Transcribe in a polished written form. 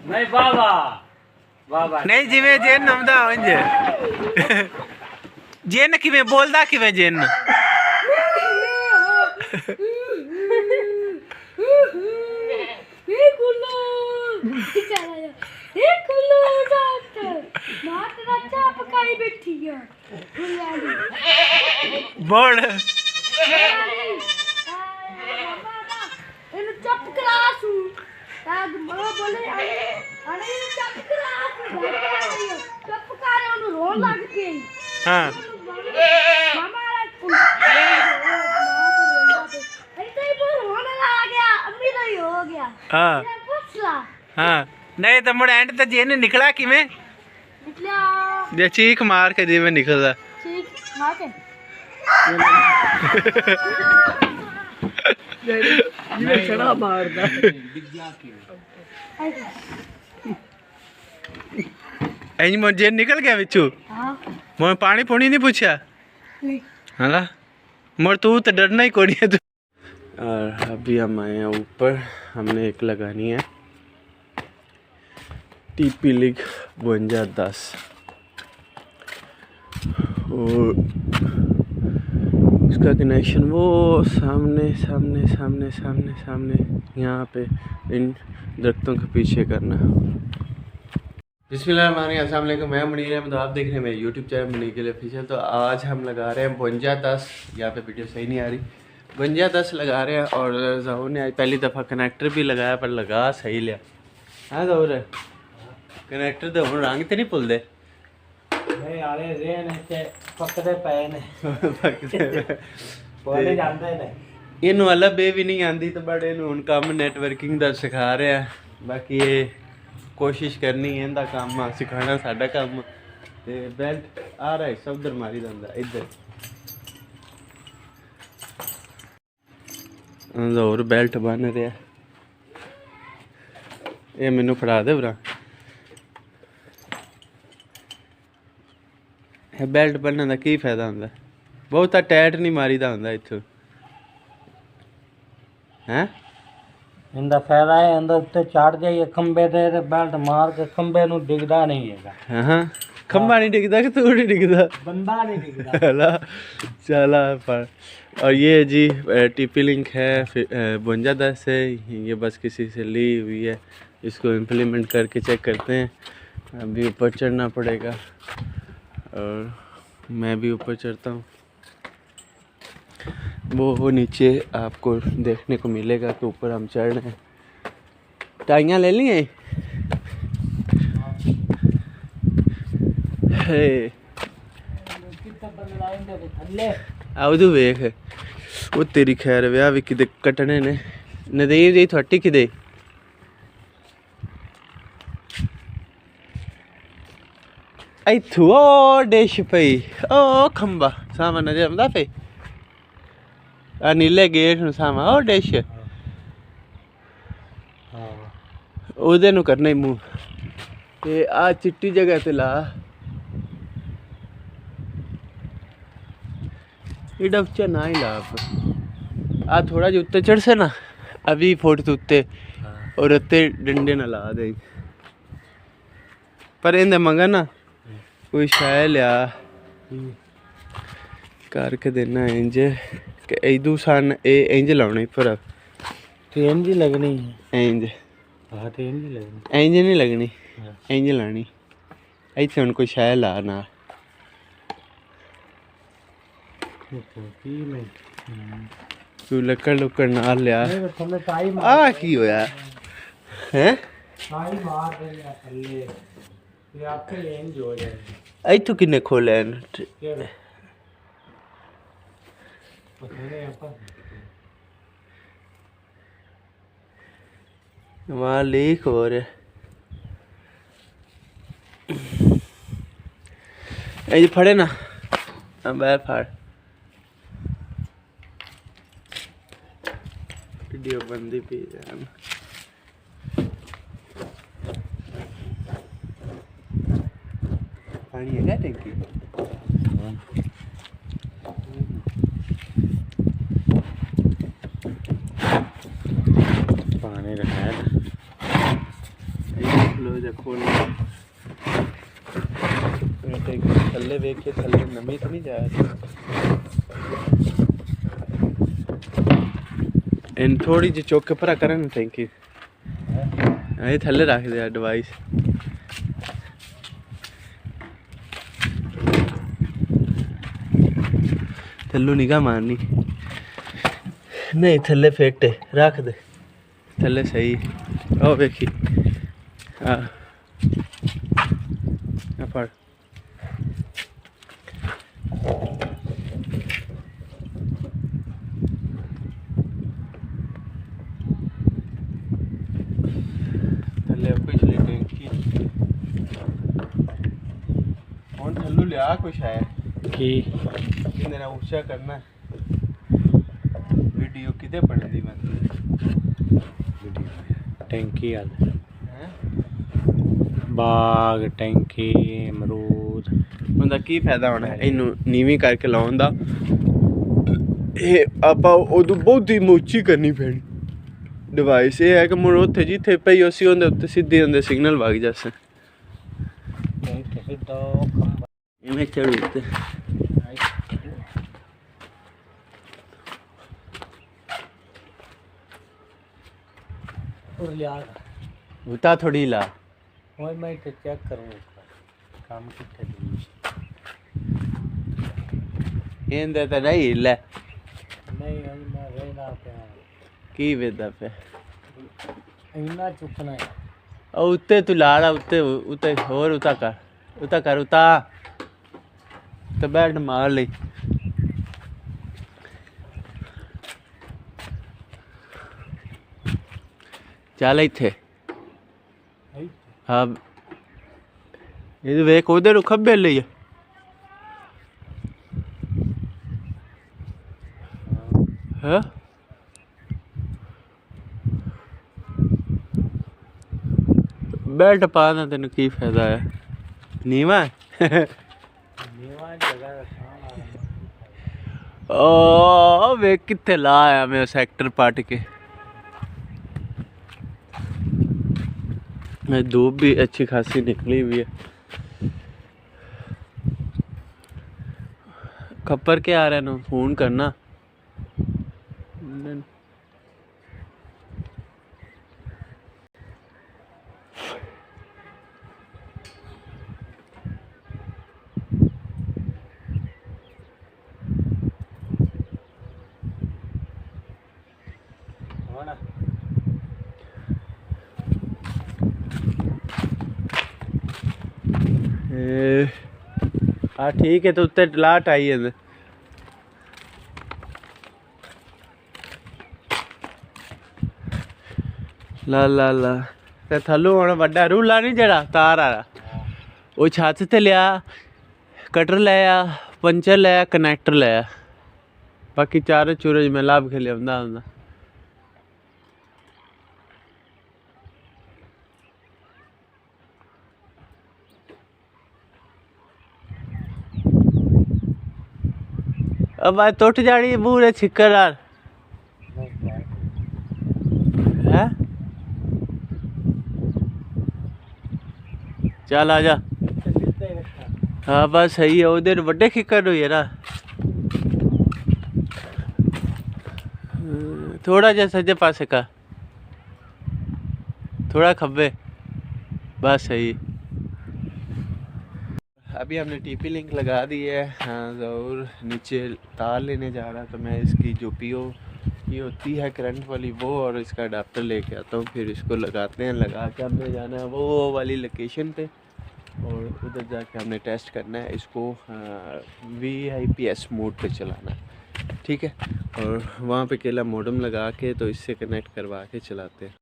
नहीं बाबा बाबा नहीं जिमें जिन आंदा उंज जिन किवें बोलदा किवें जिन बोल हाँ हाँ हाँ नहीं तो मुड़ एंड तो जिन निकला किवें जे चीख मार के जिवें निकलदा छड़ा मारदा इंज मुझे निकल गया बिच्छू मैं पानी पुनी नहीं पूछा हाँ मर तू तो डरना ही कोनी है तू। और अभी हम आए हैं ऊपर, हमने एक लगानी है टीपी लीग 5210 और उसका कनेक्शन वो सामने सामने सामने सामने सामने यहाँ पे इन दरख्तों के पीछे करना। बिस्मिल्लाहिर्रहमानिर्रहीम, मैं मुनीर अहमद, आप देख रहे हैं मेरे यूट्यूब चैनल मुनीर के लिए ऑफिशियल। तो आज हम लगा रहे हैं 5210, यहाँ पे वीडियो सही नहीं आ रही, 5210 लगा रहे हैं। और ज़हूर ने आज पहली दफ़ा कनेक्टर भी लगाया पर लगा सही लिया। हाँ ज़हूर कनेक्टर तो हम रंग तो नहीं भुलते नहीं आले रेन ते पकड़े पे ने बोले जानते ने इनू अल्लाह बे भी नहीं आती तो बड़े हुण काम नैटवर्किंग दा सिखा रहे हैं। बाकी ये कोशिश करनी है इनका काम सिखाना साडा काम। ते बेल्ट आ रहा है सब उधर मारी जांदा इधर और बेल्ट बन रहा ये मैनू फड़ा दे भरा। बेल्ट बनने का की फायदा होंदा, बहुता टाइट नहीं मारीदा होंदा इत्थों हैं। इंदा फायदा है अंदर उत्ते चढ़ जाइए खंबे ते बेल्ट मार के खंबे नु डिगदा नहीं है। हाँ खंबा नहीं डिगदा कि तू नहीं डिगदा, बंदा नहीं डिगदा चला पर। और ये जी टीपी लिंक है 5210 है, ये बस किसी से ली हुई है, इसको इम्प्लीमेंट करके चेक करते हैं। अभी ऊपर चढ़ना पड़ेगा और मैं भी ऊपर चढ़ता हूँ। वो नीचे आपको देखने को मिलेगा कि ऊपर हम चढ़ रहे हैं। टाइयाँ ले ली हैं आउदू वेख वो तेरी खैर व्याह भी कि कटने ने नदीर जी थोटी कि इत्थू ओ डिश पई ओ खंबा सामा नजर आंदा पे आ नीले गेट नु सामा ओ डिश ओदे नु करना ही मूंह ते आ चिट्टी जगह ते ला इडा उच्चा ना ही ला आ थोड़ा जो उत्ते चढ़ से ना अभी फुट तो उत्ते और उत्ते डंडे ना ला दे पर इंदे मंगा ना कोई शाय लिया करके देना इंज के इदू सन इंज लाने पर ट्रेन भी लगनी है इंज। हां ट्रेन भी लगनी इंज नहीं लगनी इंज लानी इत्थे हुण कोई शाय ला ना तू लक्कड़ ना लिया आ की होया हैं टाई मार दे थल्ले ये आपके रेंज हो जाए इत्थों किन्ने खोले वहाँ लीक हो रहे ये फड़े ना बाहर फाड़ वीडियो बंदी पी जान पानी है क्या टंकी पानी रखा है चलो जा खोल थल्ले वेख के थल्ले नमी तो नहीं जा रही इन थोड़ी जी चौक के परा करन टैंकी ये थल्ले रख दे डिवाइस थल्लू निगाह मारनी नहीं थल्ले फेंकते रख दे थल्ले सही ओ देखी हाँ पढ़ थल्ले पिछली टैंकी और थल्लू लिया कुछ है कि मेरा ऊंचा करना है वीडियो किधे बनती टैंकी बाग टैंकी अमरूद ਉਹਦਾ ਕੀ ਫਾਇਦਾ ਹੋਣਾ ਇਹਨੂੰ ਨੀਵੀਂ ਕਰਕੇ ਲਾਉਣ ਦਾ ਇਹ ਆਪਾਂ ਉਦੋਂ ਬਹੁਤ ਹੀ ਮੋਚੀ ਕਰਨੀ ਪੈਣੀ ਡਿਵਾਈਸ ਇਹ ਹੈ ਕਿ ਮੁੜ ਉੱਥੇ ਜਿੱਥੇ ਪਈ ਉਸੇ ਉਹਦੇ ਉੱਤੇ ਸਿੱਧੇ ਹੁੰਦੇ ਸਿਗਨਲ ਵਗ ਜਾਸੇ ਇਵੇਂ ਚੜੂ ਉੱਤੇ और लिया उता थोड़ी ला वही मैं तो चेक करूँगा काम कितने दिन ਇਹਦੇ ਤਾਂ ਨਹੀਂ ਲੈ नहीं अभी मैं रहना पे ਕੀ ਵੇਦਾ ਪਿਆ इतना चुकना है ਉਹ ਉੱਤੇ ਤੂੰ ਲਾ ਲਾ ਉੱਤੇ ਉੱਤੇ ਹੋਰ ਉਤਾ ਕਰ ਉਤਾ ਤੇ ਬੈਠ ਮਾਰ ਲਈ ਚੱਲ ਇੱਥੇ ਹਾਂ ਇਹ ਵੇਖ ਉਹਦੇ ਨੂੰ ਖੱਬੇ ਲਈ ਹਾਂ बेल्ट पाना तेन की फायदा है नीवा ओ वे कित्थे ला आया मैं सेक्टर पाट के धूप भी अच्छी खासी निकली हुई है खप्पर के आ रहे हैं फोन करना हाँ ठीक है तो उत्ते लाट आई है ला ला ला ते थल्लू हुण वड्डा रूला नहीं जड़ा तार आ वो छत ते लिया कटर लिया पंचर लिया कनैक्टर लिया बाकी चार चूरज मैं लाभ के लिया हुंदा अब आज टुट जानी बूढ़े छिक्कर है चल आ जा हाँ बस सही है उधर बड़े खिक्कर हुई है ना थोड़ा जा सज्जे पासे का थोड़ा खब्बे बस सही अभी हमने टीपी लिंक लगा दी है हाँ ज़रूर नीचे तार लेने जा रहा तो मैं इसकी जो पीओ ये होती है करंट वाली वो और इसका अडाप्टर लेके आता हूँ फिर इसको लगाते हैं लगा के हमने जाना है वो वाली लोकेशन पे और उधर जाके हमने टेस्ट करना है इसको VIPS मोड पे चलाना है ठीक है और वहाँ पे केला मॉडेम लगा के तो इससे कनेक्ट करवा के चलाते हैं।